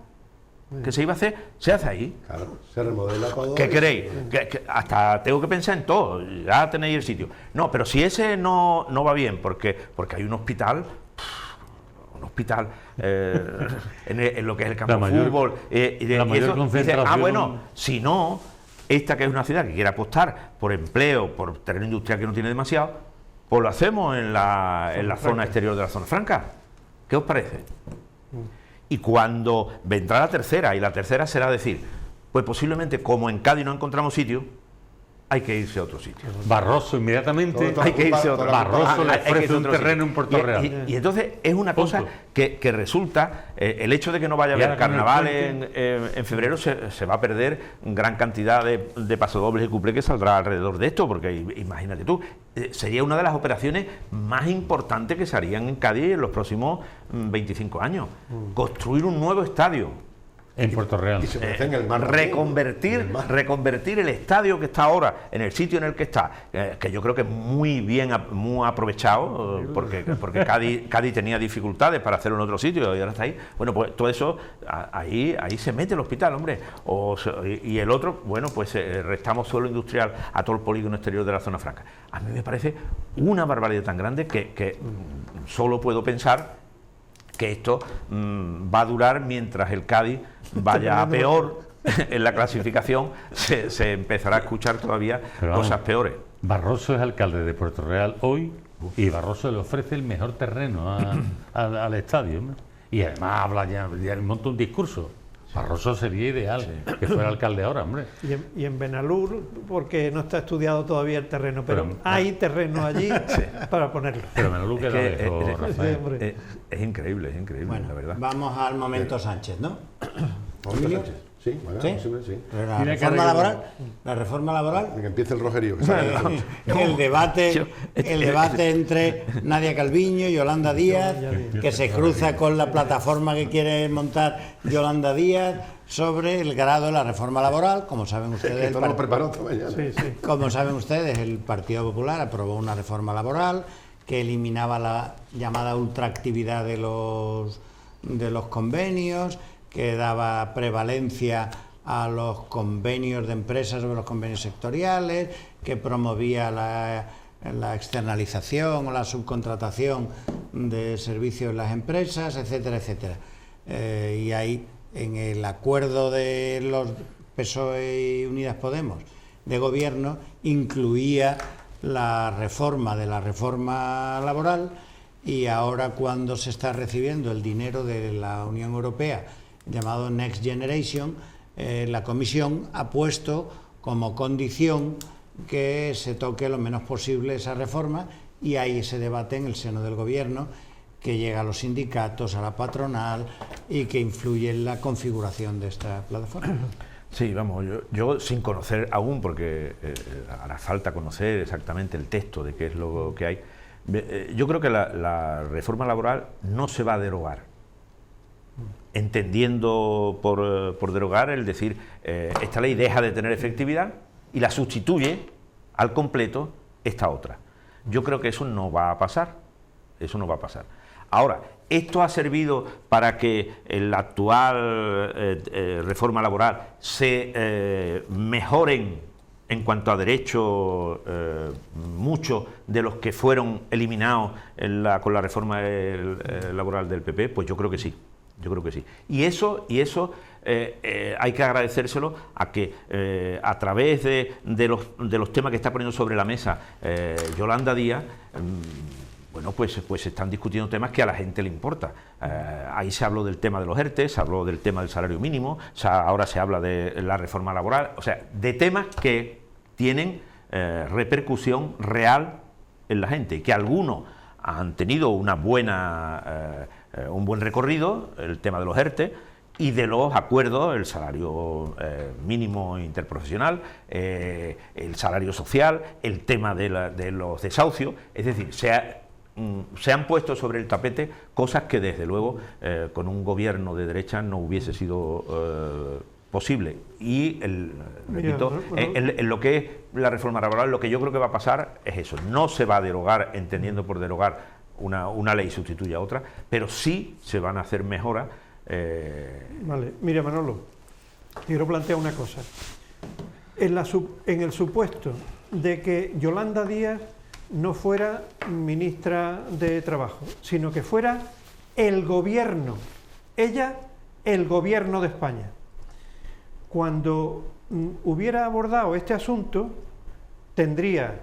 ¿Qué se iba a hacer? Se hace ahí. Claro, se remodela todo. ¿Qué queréis? Que hasta tengo que pensar en todo. Ya tenéis el sitio. No, pero si ese no va bien, porque hay un hospital en lo que es el campo de fútbol. La mayor concentración. Bueno, si no, esta que es una ciudad que quiere apostar por empleo, por terreno industrial que no tiene demasiado, pues lo hacemos en la zona exterior de la zona franca. ¿Qué os parece? Y cuando vendrá la tercera, y la tercera será decir, pues posiblemente como en Cádiz no encontramos sitio, hay que irse a otro sitio. Barroso inmediatamente, hay que irse a otro sitio. Barroso le ofrece un terreno en Puerto Real. Y entonces es una cosa que resulta, el hecho de que no vaya a haber carnaval en febrero, se va a perder gran cantidad de pasodobles y cuplés que saldrá alrededor de esto, porque imagínate tú, sería una de las operaciones más importantes que se harían en Cádiz en los próximos 25 años. Construir un nuevo estadio. En Puerto Real. Y se puede hacer en el mar también, ¿no? reconvertir el estadio que está ahora en el sitio en el que está, que yo creo que es muy bien, muy aprovechado, porque Cádiz tenía dificultades para hacerlo en otro sitio y ahora está ahí. Bueno, pues todo eso, ahí se mete el hospital, hombre. Y el otro, bueno, pues restamos suelo industrial a todo el polígono exterior de la zona franca. A mí me parece una barbaridad tan grande que solo puedo pensar que esto va a durar mientras el Cádiz vaya a peor en la clasificación, se empezará a escuchar todavía cosas peores. Barroso es alcalde de Puerto Real hoy y Barroso le ofrece el mejor terreno al estadio, ¿no? Y además habla ya monta un discurso. Barroso sería ideal que fuera alcalde ahora, hombre. Y en Benalur, porque no está estudiado todavía el terreno, pero hay terreno allí para ponerlo. Pero Benalur queda lejos, Rafael. Es increíble, Bueno, la verdad. vamos al momento Sánchez, ¿no? Momento Sánchez. Sí, bueno, ¿Sí? sí. La reforma laboral, Que empiece el rojerío. el debate entre Nadia Calviño y Yolanda Díaz, que se cruza con la plataforma que quiere montar Yolanda Díaz sobre el grado de la reforma laboral. Como saben ustedes, Esto lo preparó esta mañana. como saben ustedes, el Partido Popular aprobó una reforma laboral que eliminaba la llamada ultraactividad de los convenios, que daba prevalencia a los convenios de empresas sobre los convenios sectoriales, que promovía la externalización o la subcontratación de servicios en las empresas, etcétera, etcétera. Y ahí, en el acuerdo de los PSOE y Unidas Podemos de gobierno, incluía la reforma de la reforma laboral, y ahora, cuando se está recibiendo el dinero de la Unión Europea llamado Next Generation, la Comisión ha puesto como condición que se toque lo menos posible esa reforma, y hay ese debate en el seno del Gobierno que llega a los sindicatos, a la patronal, y que influye en la configuración de esta plataforma. Sí, vamos, yo sin conocer aún, porque hará falta conocer exactamente el texto de qué es lo que hay, yo creo que la reforma laboral no se va a derogar. Entendiendo por derogar el decir, esta ley deja de tener efectividad y la sustituye al completo esta otra. Yo creo que eso no va a pasar. Eso no va a pasar. Ahora, ¿esto ha servido para que la actual reforma laboral se mejoren en cuanto a derechos muchos de los que fueron eliminados con la reforma laboral del PP? Pues yo creo que sí. Yo creo que sí. Y eso hay que agradecérselo a que a través de los temas que está poniendo sobre la mesa Yolanda Díaz, bueno, pues se están discutiendo temas que a la gente le importa. Ahí se habló del tema de los ERTE, se habló del tema del salario mínimo, ahora se habla de la reforma laboral, o sea, de temas que tienen repercusión real en la gente, y que algunos han tenido un buen recorrido, el tema de los ERTE, y de los acuerdos, el salario mínimo interprofesional, el salario social, el tema de los desahucios. Es decir, se han puesto sobre el tapete cosas que desde luego con un gobierno de derecha no hubiese sido posible. Y repito, en lo que es la reforma laboral, lo que yo creo que va a pasar es eso. No se va a derogar, entendiendo por derogar una ley sustituye a otra, pero sí se van a hacer mejoras. Vale, mira, Manolo, quiero plantear una cosa. En el supuesto de que Yolanda Díaz no fuera ministra de Trabajo, sino que fuera el gobierno, ella, el gobierno de España, cuando hubiera abordado este asunto, tendría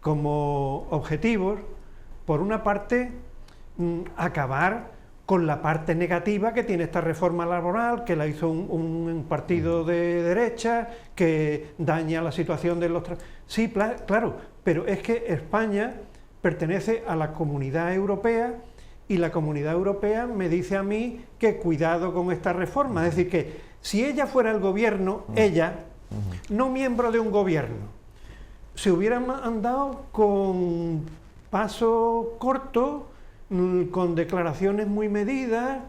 como objetivos, por una parte, acabar con la parte negativa que tiene esta reforma laboral, que la hizo un partido de derecha, que daña la situación de los... Sí, claro, pero es que España pertenece a la Comunidad Europea, y la Comunidad Europea me dice a mí que cuidado con esta reforma. Es decir, que si ella fuera el gobierno, ella, no miembro de un gobierno, se hubieran andado con paso corto, con declaraciones muy medidas,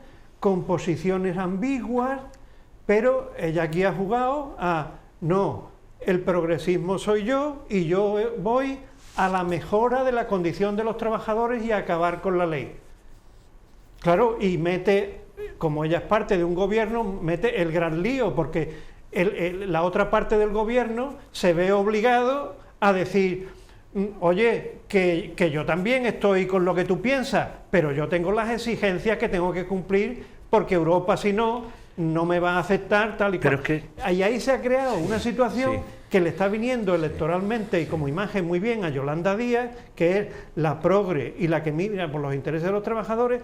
con posiciones ambiguas, pero ella aquí ha jugado a, no, el progresismo soy yo y yo voy a la mejora de la condición de los trabajadores y a acabar con la ley. Claro, y mete, como ella es parte de un gobierno, mete el gran lío, porque la otra parte del gobierno se ve obligado a decir, oye, que yo también estoy con lo que tú piensas, pero yo tengo las exigencias que tengo que cumplir, porque Europa, si no me va a aceptar tal y cual. Pero es que... ahí se ha creado una situación Sí. que le está viniendo electoralmente y como imagen muy bien a Yolanda Díaz, que es la progre y la que mira por los intereses de los trabajadores,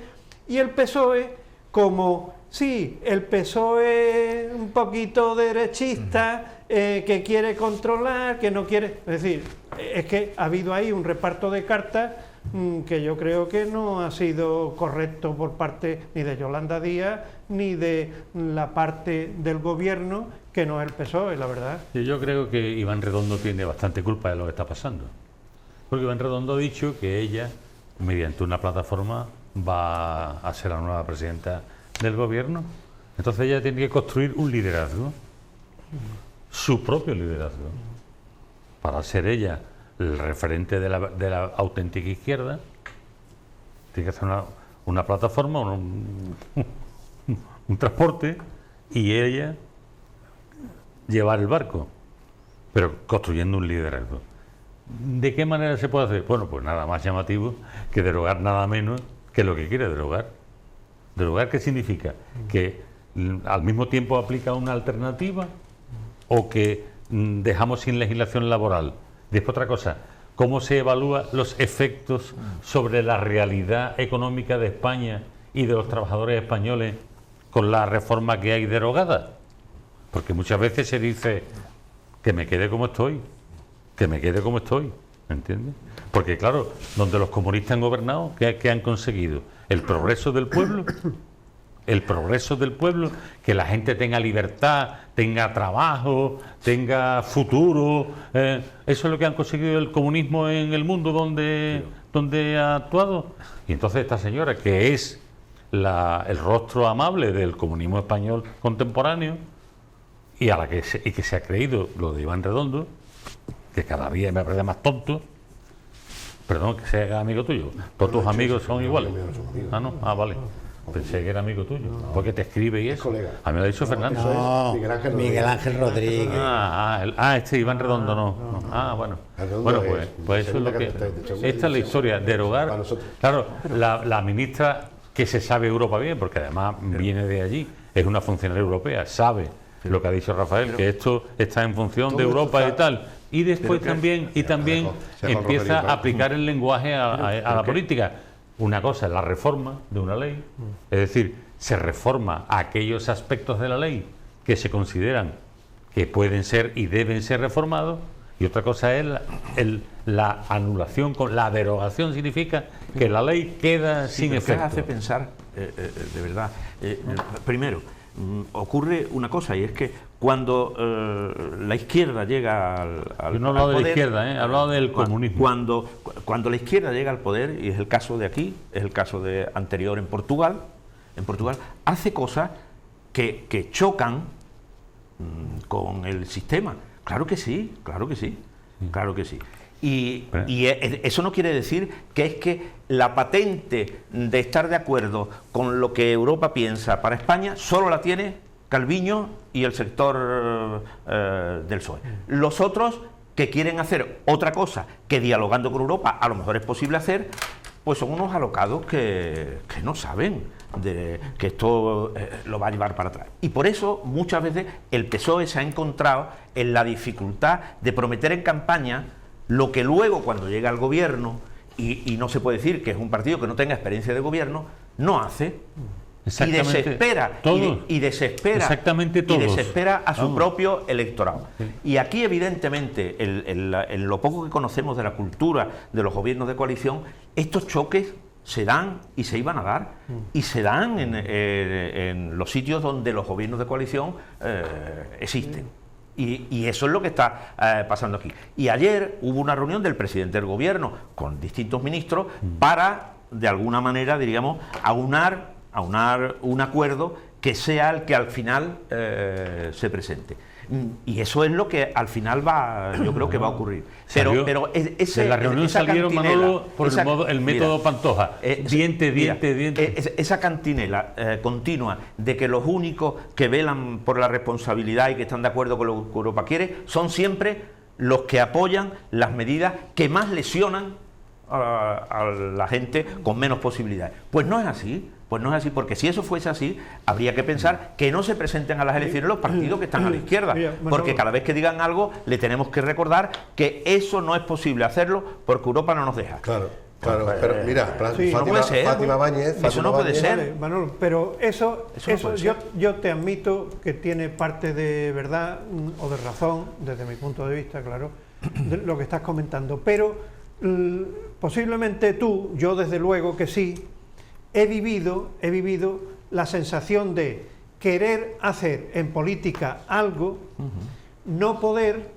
y el PSOE como, sí, el PSOE un poquito derechista, que quiere controlar, que no quiere... Es decir, es que ha habido ahí un reparto de cartas que yo creo que no ha sido correcto por parte ni de Yolanda Díaz ni de la parte del gobierno, que no es el PSOE, la verdad. Yo creo que Iván Redondo tiene bastante culpa de lo que está pasando. Porque Iván Redondo ha dicho que ella, mediante una plataforma, va a ser la nueva presidenta del gobierno. Entonces ella tiene que construir un liderazgo, su propio liderazgo, para ser ella el referente de la auténtica izquierda. Tiene que hacer una plataforma, un transporte, y ella llevar el barco, pero construyendo un liderazgo. ¿De qué manera se puede hacer? Bueno, pues nada más llamativo que derogar nada menos que lo que quiere derogar. ¿Derogar qué significa? Que al mismo tiempo aplica una alternativa o que dejamos sin legislación laboral. Después otra cosa, ¿cómo se evalúan los efectos sobre la realidad económica de España y de los trabajadores españoles con la reforma que hay derogada? Porque muchas veces se dice que me quede como estoy, que me quede como estoy, ¿me entiendes? Porque claro, donde los comunistas han gobernado, ¿qué han conseguido? El progreso del pueblo, que la gente tenga libertad, tenga trabajo, tenga futuro. Eso es lo que han conseguido el comunismo en el mundo donde ha actuado. Y entonces esta señora, que es el rostro amable del comunismo español contemporáneo, y a la que se ha creído lo de Iván Redondo, que cada día me parece más tonto. Perdón, que sea amigo tuyo. Todos tus amigos son iguales. Ah, no, vale. Pensé que era amigo tuyo. Porque te escribe y eso. A mí me lo ha dicho Fernando. No, Miguel Ángel Rodríguez. Este Iván Redondo no. Bueno. Bueno, pues eso es lo que... Esta es la historia. Derogar... Claro, la ministra, que se sabe Europa bien, porque además viene de allí, es una funcionaria europea, sabe lo que ha dicho Rafael, que esto está en función de Europa y tal. Y después también empieza a aplicar el lenguaje a la política. Una cosa es la reforma de una ley, es decir, se reforma aquellos aspectos de la ley que se consideran que pueden ser y deben ser reformados, y otra cosa es la anulación, la derogación significa que la ley queda sin efecto. Hace pensar, de verdad, primero, ocurre una cosa, y es que cuando la izquierda llega al Yo no he hablado al de poder, la izquierda, he hablado del comunismo. Cuando la izquierda llega al poder, y es el caso de aquí, es el caso de anterior en Portugal hace cosas que chocan con el sistema. Claro que sí. Y eso no quiere decir que es que la patente de estar de acuerdo con lo que Europa piensa para España solo la tiene Calviño y el sector del PSOE. Los otros que quieren hacer otra cosa que dialogando con Europa a lo mejor es posible hacer, pues son unos alocados que no saben que esto lo va a llevar para atrás. Y por eso muchas veces el PSOE se ha encontrado en la dificultad de prometer en campaña lo que luego, cuando llega al gobierno, y no se puede decir que es un partido que no tenga experiencia de gobierno, no hace. Y desespera, y desespera a su propio electorado. Y aquí, evidentemente, en lo poco que conocemos de la cultura de los gobiernos de coalición, estos choques se dan y se iban a dar, y se dan en los sitios donde los gobiernos de coalición existen. Y eso es lo que está pasando aquí. Y ayer hubo una reunión del presidente del gobierno con distintos ministros para, de alguna manera, diríamos, aunar un acuerdo que sea el que al final se presente. Y eso es lo que al final yo creo que va a ocurrir. Pero de la reunión salieron, Manolo, por el método Pantoja. Diente. Esa cantinela continua de que los únicos que velan por la responsabilidad y que están de acuerdo con lo que Europa quiere son siempre los que apoyan las medidas que más lesionan a la gente con menos posibilidades. Pues no es así. Porque si eso fuese así, habría que pensar que no se presenten a las elecciones los partidos que están a la izquierda, porque cada vez que digan algo le tenemos que recordar que eso no es posible hacerlo porque Europa no nos deja. Claro, pero mira, Fátima Báñez... Eso no puede ser. Vale, Manolo, pero eso no puede ser. yo te admito que tiene parte de verdad o de razón, desde mi punto de vista, claro, de lo que estás comentando, pero posiblemente tú, yo desde luego que sí, he vivido la sensación de querer hacer en política algo, no poder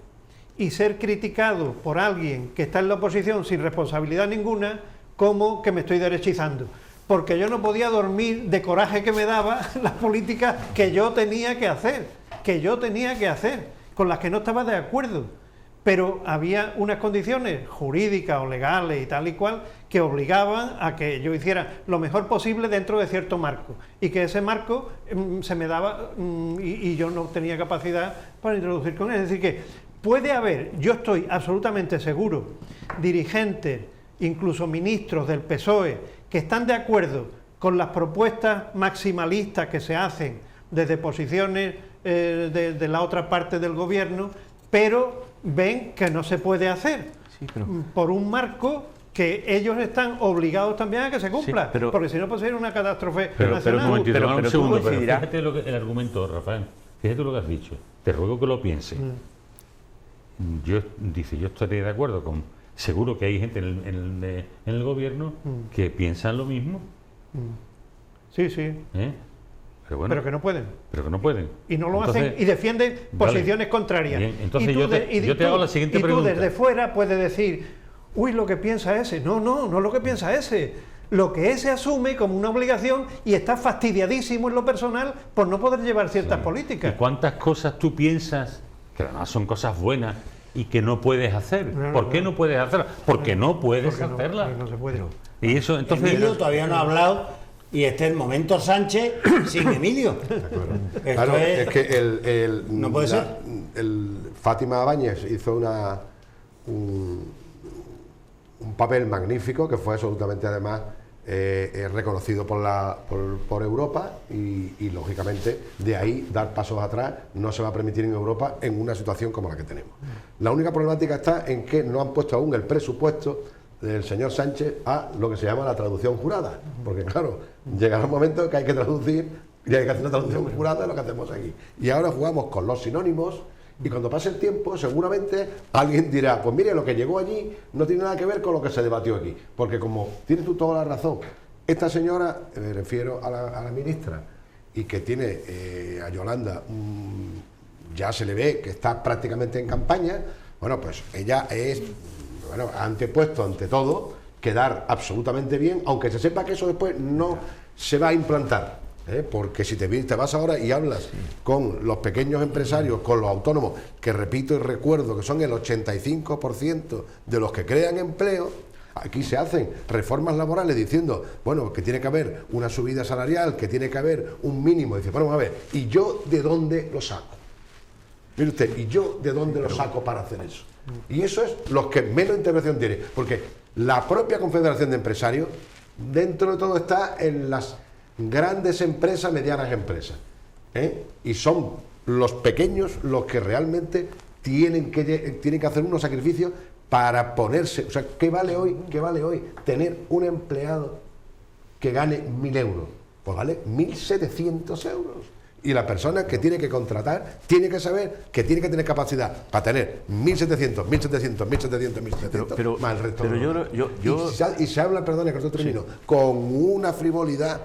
y ser criticado por alguien que está en la oposición sin responsabilidad ninguna, como que me estoy derechizando. Porque yo no podía dormir de coraje que me daba las políticas que yo tenía que hacer, con las que no estaba de acuerdo. Pero había unas condiciones jurídicas o legales y tal y cual que obligaban a que yo hiciera lo mejor posible dentro de cierto marco, y que ese marco se me daba y yo no tenía capacidad para introducir con él. Es decir que puede haber, yo estoy absolutamente seguro, dirigentes, incluso ministros del PSOE, que están de acuerdo con las propuestas maximalistas que se hacen desde posiciones de la otra parte del gobierno, pero ven que no se puede hacer por un marco que ellos están obligados también a que se cumpla, porque si no puede ser una catástrofe nacional. Pero fíjate el argumento, Rafael, fíjate lo que has dicho, te ruego que lo pienses. Yo estaré de acuerdo seguro que hay gente en el gobierno que piensan lo mismo. Sí. Pero que no pueden. Y no lo hacen y defienden posiciones contrarias. Bien, entonces yo te hago la siguiente pregunta. Y tú desde fuera puedes decir, uy, lo que piensa ese. No lo que piensa ese. Lo que ese asume como una obligación y está fastidiadísimo en lo personal por no poder llevar ciertas políticas. ¿Y cuántas cosas tú piensas, que además son cosas buenas, y que no puedes hacer? ¿Por qué no puedes hacerlas? Porque no puedes hacerlas. No se puede. Y eso, entonces... Emilio todavía no ha hablado... Y este es el momento Sánchez sin Emilio. Claro, es que no puede ser. Fátima Báñez hizo un papel magnífico que fue absolutamente además reconocido por Europa y lógicamente de ahí dar pasos atrás no se va a permitir en Europa en una situación como la que tenemos. La única problemática está en que no han puesto aún el presupuesto del señor Sánchez a lo que se llama la traducción jurada, porque claro, llegará un momento que hay que traducir y hay que hacer una traducción jurada de lo que hacemos aquí. Y ahora jugamos con los sinónimos y cuando pase el tiempo seguramente alguien dirá, pues mire, lo que llegó allí no tiene nada que ver con lo que se debatió aquí, porque como tienes tú toda la razón, esta señora, me refiero a la ministra, y que tiene a Yolanda, ya se le ve que está prácticamente en campaña, bueno, pues ella ha antepuesto ante todo quedar absolutamente bien, aunque se sepa que eso después no se va a implantar, porque si te vas ahora y hablas con los pequeños empresarios, con los autónomos, que repito y recuerdo que son el 85% de los que crean empleo, aquí se hacen reformas laborales diciendo, bueno, que tiene que haber una subida salarial, que tiene que haber un mínimo. Dice, bueno, a ver, ¿y yo de dónde lo saco? Mire usted, ¿y yo de dónde lo saco para hacer eso? Y eso es lo que menos intervención tiene, porque la propia Confederación de Empresarios, dentro de todo, está en las grandes empresas, medianas empresas, y son los pequeños los que realmente tienen que hacer unos sacrificios para ponerse. O sea, ¿qué vale hoy tener un empleado que gane 1.000 euros? Pues vale 1.700 euros. Y la persona que tiene que contratar tiene que saber que tiene que tener capacidad para tener 1.700, 1.700, 1.700, 1.700, más el resto. Pero y se habla, perdón, que no termino, con una frivolidad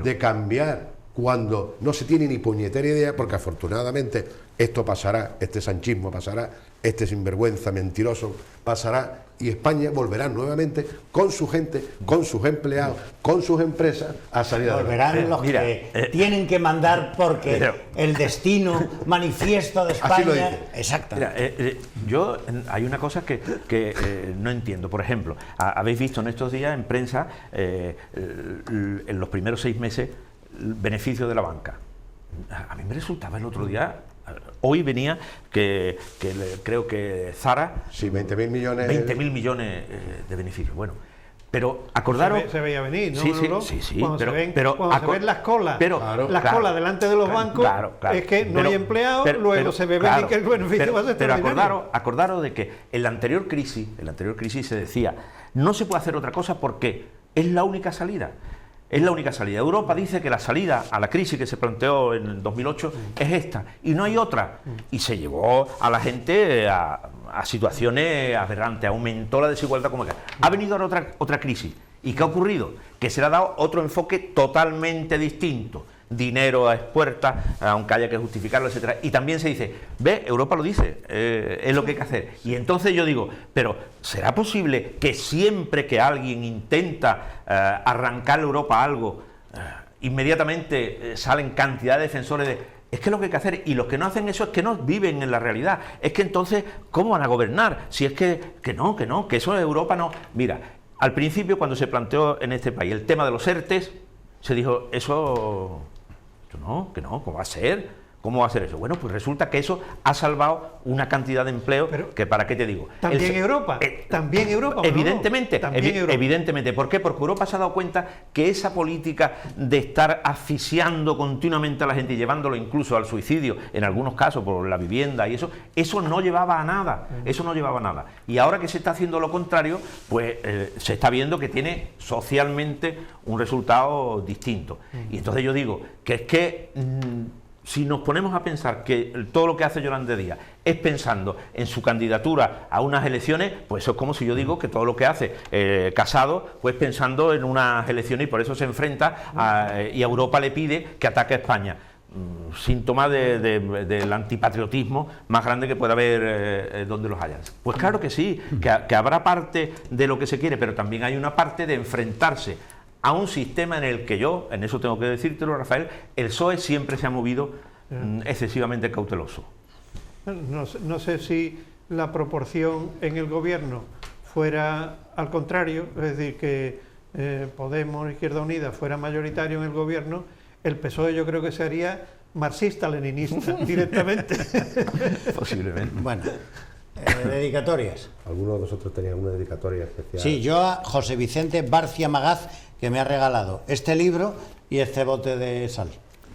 de cambiar cuando no se tiene ni puñetera idea, porque afortunadamente esto pasará, este sanchismo pasará, este sinvergüenza mentiroso pasará, y España volverá nuevamente con su gente, con sus empleados, con sus empresas a salir adelante. Volverán los que tienen que mandar porque el destino manifiesto de Así lo España... dice. Exactamente. Yo hay una cosa que no entiendo. Por ejemplo, habéis visto en estos días en prensa en los primeros 6 meses el beneficio de la banca. A mí me resultaba el otro día, hoy venía creo que Zara, Sí, 20.000 millones. 20.000 millones de beneficios. Bueno, pero acordaros... Se veía venir, ¿no? Sí, Manolo? sí, Cuando pero- se ven, pero cuando se aco- ven las colas, pero- las claro, colas delante de los bancos, claro. es que no Pero- hay empleados, pero- luego pero- se ve claro, venir que el beneficio va a ser pero extraordinario. acordaros de que en la anterior crisis se decía, no se puede hacer otra cosa porque es la única salida. Es la única salida. Europa dice que la salida a la crisis que se planteó en el 2008 es esta, y no hay otra. Y se llevó a la gente a situaciones aberrantes, aumentó la desigualdad como que. Ha venido ahora otra crisis. ¿Y qué ha ocurrido? Que se le ha dado otro enfoque totalmente distinto. Dinero a expuertas, aunque haya que justificarlo, etcétera. Y también se dice, ve, Europa lo dice, es lo que hay que hacer. Y entonces yo digo, pero ¿será posible que siempre que alguien intenta arrancar a Europa algo, inmediatamente salen cantidad de defensores de... Es que lo que hay que hacer, y los que no hacen eso es que no viven en la realidad. Es que entonces, ¿cómo van a gobernar? Si es que no, que eso de Europa no... Mira, al principio cuando se planteó en este país el tema de los ERTES, se dijo, eso no, ¿cómo va a ser? ¿Cómo va a ser eso? Bueno, pues resulta que eso ha salvado una cantidad de empleo que, ¿para qué te digo? También Europa, también Europa. Evidentemente, Europa. evidentemente. ¿Por qué? Porque Europa se ha dado cuenta que esa política de estar asfixiando continuamente a la gente y llevándolo incluso al suicidio, en algunos casos por la vivienda y eso no llevaba a nada, eso no llevaba a nada. Y ahora que se está haciendo lo contrario, pues se está viendo que tiene socialmente un resultado distinto. Y entonces yo digo que es que... si nos ponemos a pensar que todo lo que hace Yolanda Díaz es pensando en su candidatura a unas elecciones, pues eso es como si yo digo que todo lo que hace Casado, pues pensando en unas elecciones, y por eso se enfrenta y a Europa le pide que ataque a España. Síntoma del antipatriotismo más grande que pueda haber donde los haya. Pues claro que sí, que habrá parte de lo que se quiere, pero también hay una parte de enfrentarse a un sistema en el que yo, en eso tengo que decírtelo, Rafael, el PSOE siempre se ha movido excesivamente cauteloso. No sé si la proporción en el gobierno fuera al contrario, es decir, que Podemos, Izquierda Unida fuera mayoritario en el gobierno, el PSOE yo creo que sería marxista-leninista directamente. Posiblemente. Bueno, dedicatorias. ¿Alguno de vosotros tenía una dedicatoria especial? Sí, yo a José Vicente Barcia Magaz, que me ha regalado este libro y este bote de sal.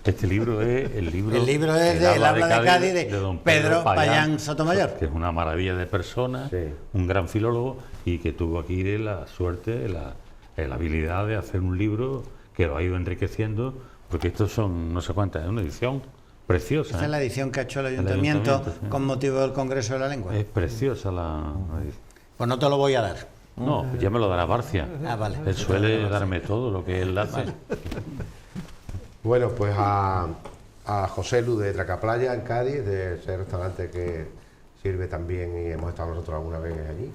Este libro es el libro... El libro es de El habla de Cádiz de don Pedro Payán Sotomayor. Que es una maravilla de persona, Sí. un gran filólogo, y que tuvo aquí la suerte, la habilidad de hacer un libro que lo ha ido enriqueciendo, porque estos son no sé cuántas, es una edición preciosa. Esta es la ¿eh? edición que ha hecho el ayuntamiento sí. con motivo del Congreso de la Lengua. Es preciosa la edición. Pues no te lo voy a dar. No, ya me lo dará Barcia. Ah, vale. Él suele darme todo lo que él hace. Bueno, pues a José Lu de Tracaplaya, en Cádiz, de ese restaurante que sirve también, y hemos estado nosotros alguna vez allí,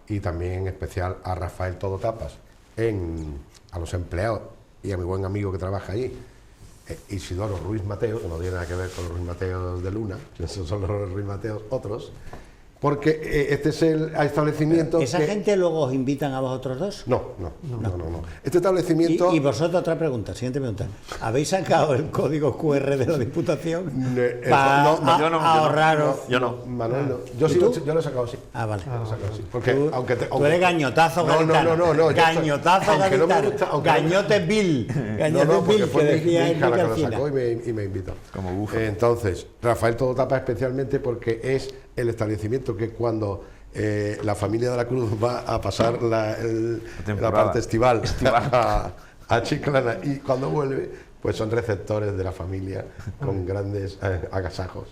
y también en especial a Rafael Todo Tapas, a los empleados y a mi buen amigo que trabaja allí, Isidoro Ruiz Mateo, que no tiene nada que ver con los Ruiz Mateos de Luna, esos son los Ruiz Mateos otros, porque este es el establecimiento. ¿Esa gente luego os invitan a vosotros dos? No. Este establecimiento. Y vosotros, otra pregunta, siguiente pregunta. ¿Habéis sacado el código QR de la Diputación para ahorraros? Yo no. Manuel, no. Yo sí, yo lo he sacado así. Ah, vale. Lo he sacado así. Porque, Tú eres gañotazo gaditano. No. Gañotazo aunque no me gaditano. gusta, Gañote Bill. Gañote porque Bill, fue que mi decía hija la que Enrique lo Alcina. sacó y me invitó. Como búfalo. Entonces, Rafael Todo Tapa especialmente porque es el establecimiento que cuando la familia de la Cruz va a pasar la parte estival a Chiclana, y cuando vuelve, pues son receptores de la familia con grandes agasajos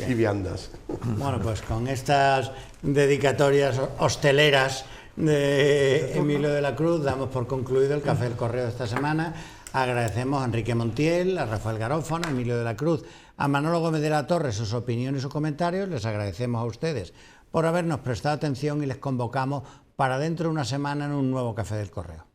y viandas. Bueno, pues con estas dedicatorias hosteleras de Emilio de la Cruz damos por concluido el Café del Correo de esta semana. Agradecemos a Enrique Montiel, a Rafael Garófano, a Emilio de la Cruz, a Manolo Gómez de la Torre sus opiniones y sus comentarios. Les agradecemos a ustedes por habernos prestado atención y les convocamos para dentro de una semana en un nuevo Café del Correo.